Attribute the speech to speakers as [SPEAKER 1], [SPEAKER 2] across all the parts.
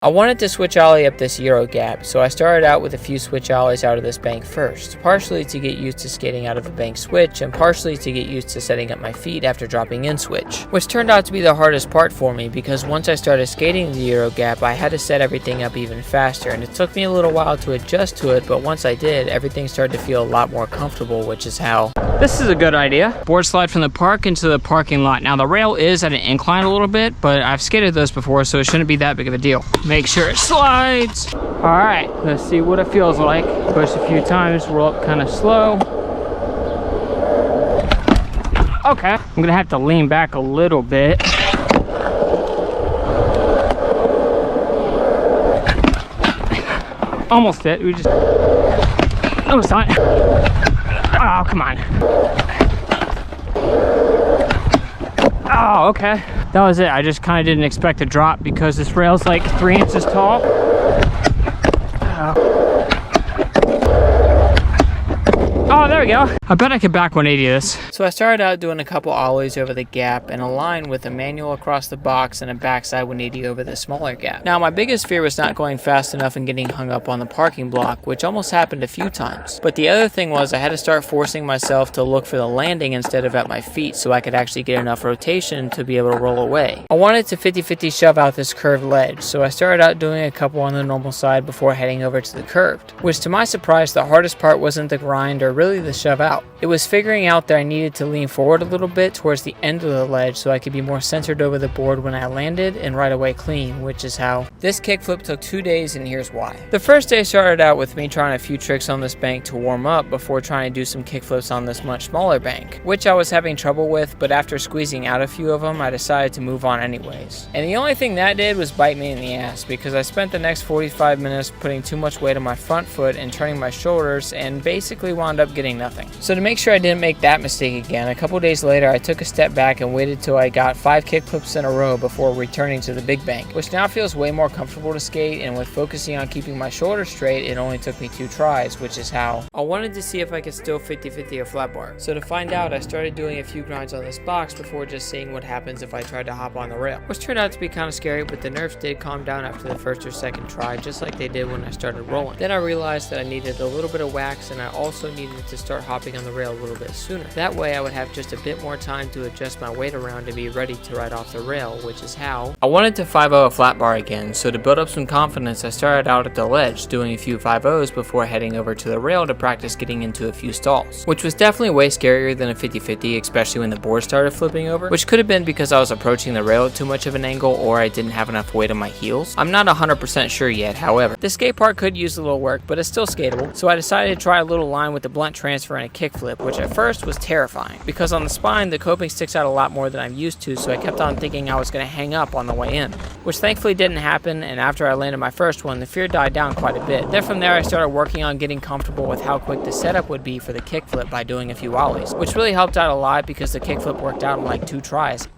[SPEAKER 1] I wanted to switch Ollie up this Euro gap, so I started out with a few switch Ollies out of this bank first, partially to get used to skating out of a bank switch, and partially to get used to setting up my feet after dropping in switch, which turned out to be the hardest part for me because once I started skating the Euro gap, I had to set everything up even faster, and it took me a little while to adjust to it, but once I did, everything started to feel a lot more comfortable, which is how... This is a good idea. Board slide from the park into the parking lot. Now the rail is at an incline a little bit, but I've skated those before, so it shouldn't be that big of a deal. Make sure it slides. All right, let's see what it feels like. Push a few times, roll up kind of slow. Okay, I'm gonna have to lean back a little bit. Almost it, we just, no it's not. Oh, come on. Oh, okay. That was it. I just kind of didn't expect to drop because this rail's like 3 inches tall. Oh, there we go. I bet I could back 180 this. So I started out doing a couple ollies over the gap and a line with a manual across the box and a backside 180 over the smaller gap. Now my biggest fear was not going fast enough and getting hung up on the parking block, which almost happened a few times. But the other thing was I had to start forcing myself to look for the landing instead of at my feet so I could actually get enough rotation to be able to roll away. I wanted to 50-50 shove out this curved ledge, so I started out doing a couple on the normal side before heading over to the curved, which to my surprise the hardest part wasn't the grind or really the shove out. It was figuring out that I needed to lean forward a little bit towards the end of the ledge so I could be more centered over the board when I landed and right away clean, which is how this kickflip took 2 days, and here's why. The first day started out with me trying a few tricks on this bank to warm up before trying to do some kickflips on this much smaller bank, which I was having trouble with, but after squeezing out a few of them I decided to move on anyways. And the only thing that did was bite me in the ass because I spent the next 45 minutes putting too much weight on my front foot and turning my shoulders and basically wound up getting nothing. So to make sure I didn't make that mistake again, a couple days later I took a step back and waited till I got 5 kickflips in a row before returning to the big bank, which now feels way more comfortable to skate, and with focusing on keeping my shoulders straight, it only took me 2 tries, which is how I wanted to see if I could still 50-50 a flat bar. So to find out, I started doing a few grinds on this box before just seeing what happens if I tried to hop on the rail, which turned out to be kind of scary, but the nerves did calm down after the first or second try, just like they did when I started rolling. Then I realized that I needed a little bit of wax, and I also needed to start hopping on the rail a little bit sooner. That way I would have just a bit more time to adjust my weight around to be ready to ride off the rail, which is how I wanted to 5-0 a flat bar again. So to build up some confidence, I started out at the ledge doing a few 5-0s before heading over to the rail to practice getting into a few stalls, which was definitely way scarier than a 50-50, especially when the board started flipping over, which could have been because I was approaching the rail at too much of an angle or I didn't have enough weight on my heels. I'm not 100% sure yet, however. The skate part could use a little work, but it's still skatable, so I decided to try a little line with the blunt transfer and a kickflip, which at first was terrifying because on the spine the coping sticks out a lot more than I'm used to, so I kept on thinking I was going to hang up on the way in, which thankfully didn't happen, and after I landed my first one the fear died down quite a bit. Then from there I started working on getting comfortable with how quick the setup would be for the kickflip by doing a few ollies, which really helped out a lot because the kickflip worked out in like 2 tries.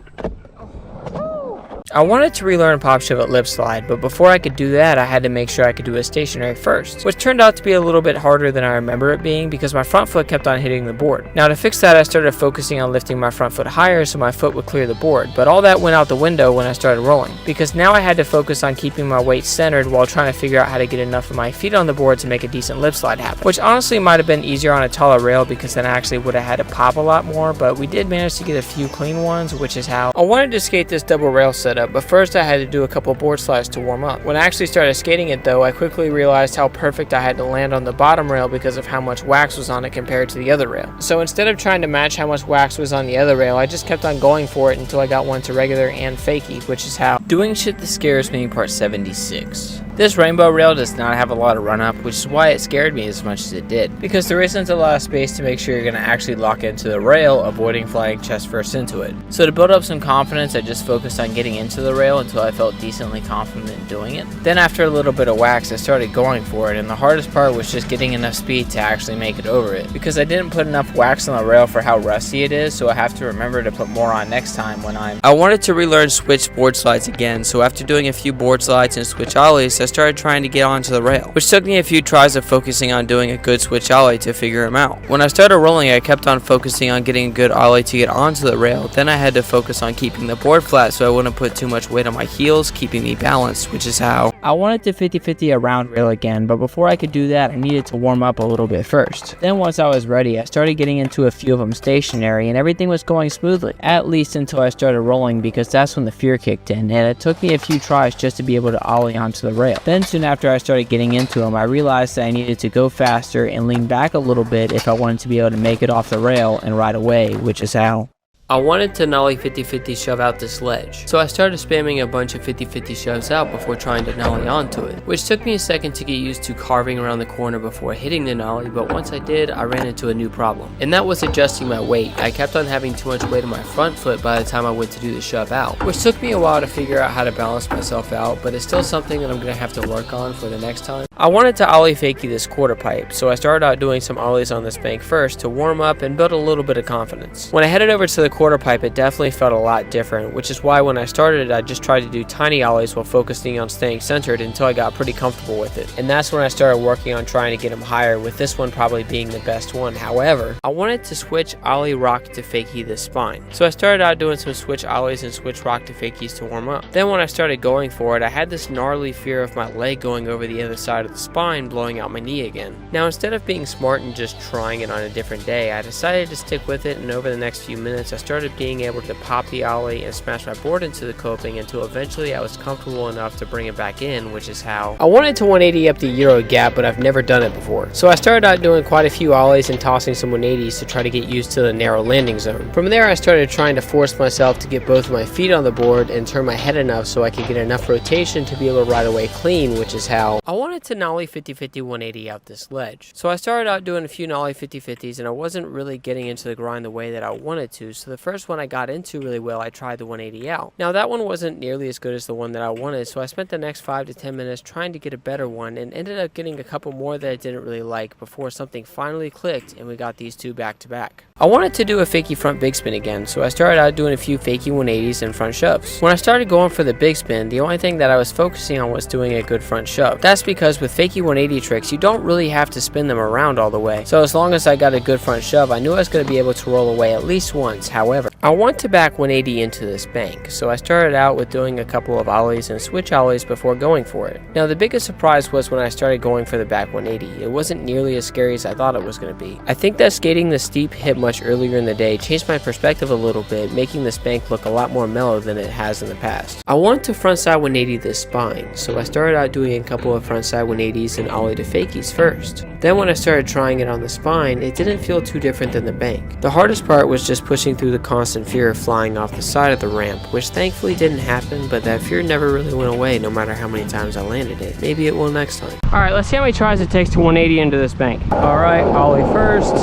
[SPEAKER 1] I wanted to relearn pop shove at lipslide, but before I could do that I had to make sure I could do a stationary first, which turned out to be a little bit harder than I remember it being because my front foot kept on hitting the board. Now to fix that I started focusing on lifting my front foot higher so my foot would clear the board, but all that went out the window when I started rolling because now I had to focus on keeping my weight centered while trying to figure out how to get enough of my feet on the board to make a decent lipslide happen, which honestly might have been easier on a taller rail because then I actually would have had to pop a lot more, but we did manage to get a few clean ones, which is how I wanted to skate this double rail setup, but first I had to do a couple board slides to warm up. When I actually started skating it though, I quickly realized how perfect I had to land on the bottom rail because of how much wax was on it compared to the other rail. So instead of trying to match how much wax was on the other rail, I just kept on going for it until I got one to regular and Fakey, which is how doing shit that scares me part 76. This rainbow rail does not have a lot of run up, which is why it scared me as much as it did, because there isn't a lot of space to make sure you're going to actually lock into the rail, avoiding flying chest first into it. So to build up some confidence, I just focused on getting into the rail until I felt decently confident in doing it. Then after a little bit of wax, I started going for it, and the hardest part was just getting enough speed to actually make it over it, because I didn't put enough wax on the rail for how rusty it is, so I have to remember to put more on next time when I wanted to relearn switch board slides again, so after doing a few board slides and switch ollies,
[SPEAKER 2] I started trying to get onto the rail, which took me a few tries of focusing on doing a good switch ollie to figure him out. When I started rolling, I kept on focusing on getting a good ollie to get onto the rail. Then I had to focus on keeping the board flat so I wouldn't put too much weight on my heels, keeping me balanced, which is how
[SPEAKER 1] I wanted to 50-50 a round rail again, but before I could do that, I needed to warm up a little bit first. Then once I was ready, I started getting into a few of them stationary, and everything was going smoothly, at least until I started rolling, because that's when the fear kicked in, and it took me a few tries just to be able to ollie onto the rail. Then soon after I started getting into them, I realized that I needed to go faster and lean back a little bit if I wanted to be able to make it off the rail and ride away, which is how
[SPEAKER 2] I wanted to nollie 50-50 shove out this ledge, so I started spamming a bunch of 50-50 shoves out before trying to nollie onto it, which took me a second to get used to carving around the corner before hitting the nollie, but once I did, I ran into a new problem, and that was adjusting my weight. I kept on having too much weight on my front foot by the time I went to do the shove out, which took me a while to figure out how to balance myself out, but it's still something that I'm going to have to work on for the next time. I wanted to ollie Fakey this quarter pipe, so I started out doing some ollies on this bank first to warm up and build a little bit of confidence. When I headed over to the quarter pipe, it definitely felt a lot different, which is why when I started, I just tried to do tiny ollies while focusing on staying centered until I got pretty comfortable with it. And that's when I started working on trying to get them higher, with this one probably being the best one. However, I wanted to switch ollie rock to Fakey this spine, so I started out doing some switch ollies and switch rock to Fakeys to warm up. Then when I started going for it, I had this gnarly fear of my leg going over the other side of the spine, blowing out my knee again. Now instead of being smart and just trying it on a different day, I decided to stick with it, and over the next few minutes I started being able to pop the ollie and smash my board into the coping until eventually I was comfortable enough to bring it back in, which is how I wanted to 180 up the Euro gap, but I've never done it before. So I started out doing quite a few ollies and tossing some 180s to try to get used to the narrow landing zone. From there I started trying to force myself to get both of my feet on the board and turn my head enough so I could get enough rotation to be able to ride away clean, which is how I wanted to nollie 50-50 180 out this ledge. So I started out doing a few nollie 50-50s, and I wasn't really getting into the grind the way that I wanted to, so the first one I got into really well, I tried the 180 out. Now that one wasn't nearly as good as the one that I wanted, so I spent the next 5 to 10 minutes trying to get a better one, and ended up getting a couple more that I didn't really like before something finally clicked and we got these two back to back. I wanted to do a Fakey front big spin again, so I started out doing a few Fakey 180s and front shoves. When I started going for the big spin, the only thing that I was focusing on was doing a good front shove. That's because with Fakey 180 tricks, you don't really have to spin them around all the way, so as long as I got a good front shove, I knew I was going to be able to roll away at least once. However, I want to back 180 into this bank, so I started out with doing a couple of ollies and switch ollies before going for it. Now the biggest surprise was when I started going for the back 180. It wasn't nearly as scary as I thought it was going to be. I think that skating the steep hip much earlier in the day changed my perspective a little bit, making this bank look a lot more mellow than it has in the past. I want to frontside 180 this spine, so I started out doing a couple of frontside 180s and ollie to Fakeys first. Then when I started trying it on the spine, it didn't feel too different than the bank. The hardest part was just pushing through the constant fear of flying off the side of the ramp, which thankfully didn't happen, but that fear never really went away no matter how many times I landed it. Maybe it will next time.
[SPEAKER 1] Alright, let's see how many tries it takes to 180 into this bank. Alright, ollie first.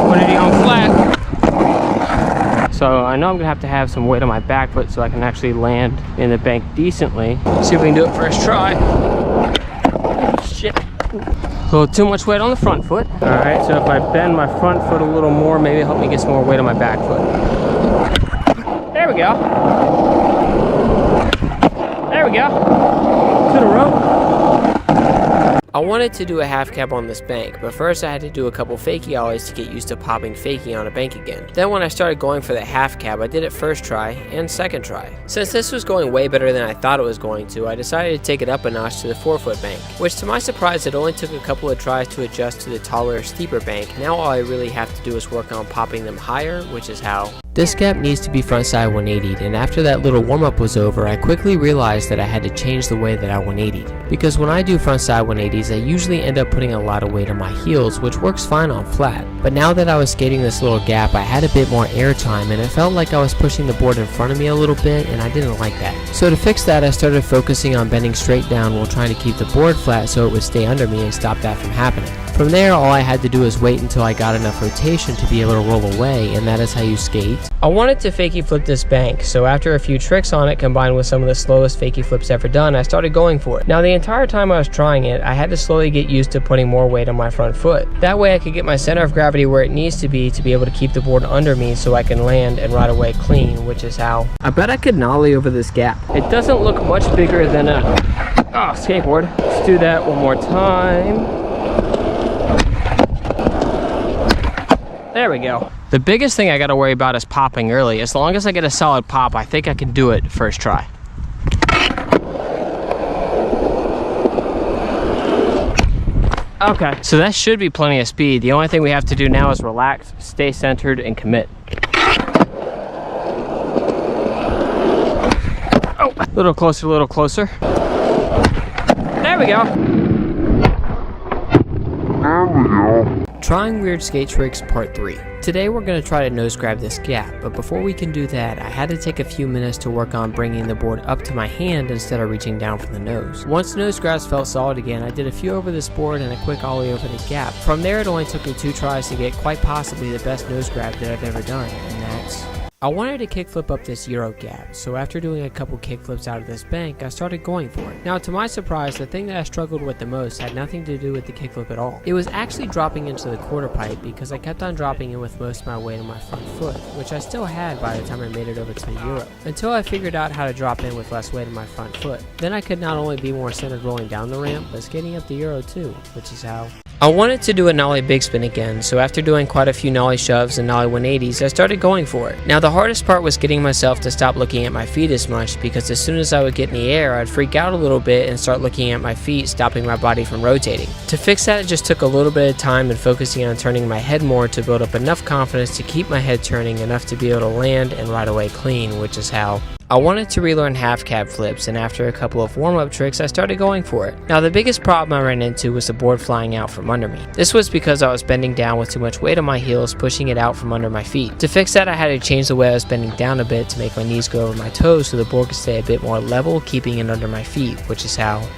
[SPEAKER 1] 180 on flat. So I know I'm gonna have to have some weight on my back foot so I can actually land in the bank decently. See if we can do it first try. Shit. A little too much weight on the front foot. Alright, so if I bend my front foot a little more, maybe it'll help me get some more weight on my back foot. There we go. There we go. To the rope. I wanted to do a half cab on this bank, but first I had to do a couple Fakey ollies to get used to popping Fakey on a bank again. Then when I started going for the half cab, I did it first try and second try. Since this was going way better than I thought it was going to, I decided to take it up a notch to the 4-foot bank, which to my surprise it only took a couple of tries to adjust to the taller, steeper bank. Now all I really have to do is work on popping them higher, which is how. This gap needs to be frontside 180'd, and after that little warm-up was over, I quickly realized that I had to change the way that I 180'd. Because when I do frontside 180s, I usually end up putting a lot of weight on my heels, which works fine on flat. But now that I was skating this little gap, I had a bit more air time, and it felt like I was pushing the board in front of me a little bit, and I didn't like that. So to fix that, I started focusing on bending straight down while trying to keep the board flat so it would stay under me and stop that from happening. From there, all I had to do was wait until I got enough rotation to be able to roll away, and that is how you skate
[SPEAKER 2] flips. I wanted to Fakey flip this bank, so after a few tricks on it combined with some of the slowest Fakey flips ever done, I started going for it. Now the entire time I was trying it, I had to slowly get used to putting more weight on my front foot. That way I could get my center of gravity where it needs to be able to keep the board under me so I can land and ride away clean, which is how I bet I could nollie over this gap. It doesn't look much bigger than a skateboard. Let's do that one more time. There we go. The biggest thing I gotta worry about is popping early. As long as I get a solid pop, I think I can do it first try. Okay, so that should be plenty of speed. The only thing we have to do now is relax, stay centered, and commit. Oh, a little closer, a little closer. There we go. Trying weird skate tricks part 3. Today we're going to try to nose grab this gap, but before we can do that, I had to take a few minutes to work on bringing the board up to my hand instead of reaching down from the nose. Once the nose grabs felt solid again, I did a few over this board and a quick ollie over the gap. From there it only took me 2 tries to get quite possibly the best nose grab that I've ever done, and that's... I wanted to kickflip up this Euro gap, so after doing a couple kickflips out of this bank, I started going for it. Now to my surprise, the thing that I struggled with the most had nothing to do with the kickflip at all. It was actually dropping into the quarter pipe because I kept on dropping in with most of my weight on my front foot, which I still had by the time I made it over to the Euro, until I figured out how to drop in with less weight on my front foot. Then I could not only be more centered rolling down the ramp, but skating up the Euro too, which is how... I wanted to do a nollie big spin again, so after doing quite a few nollie shoves and nollie 180s, I started going for it. Now the hardest part was getting myself to stop looking at my feet as much, because as soon as I would get in the air, I'd freak out a little bit and start looking at my feet, stopping my body from rotating. To fix that, it just took a little bit of time and focusing on turning my head more to build up enough confidence to keep my head turning enough to be able to land and ride away clean, which is how... I wanted to relearn half cab flips, and after a couple of warm-up tricks, I started going for it. Now the biggest problem I ran into was the board flying out from under me. This was because I was bending down with too much weight on my heels, pushing it out from under my feet. To fix that, I had to change the way I was bending down a bit to make my knees go over my toes so the board could stay a bit more level, keeping it under my feet, which is how...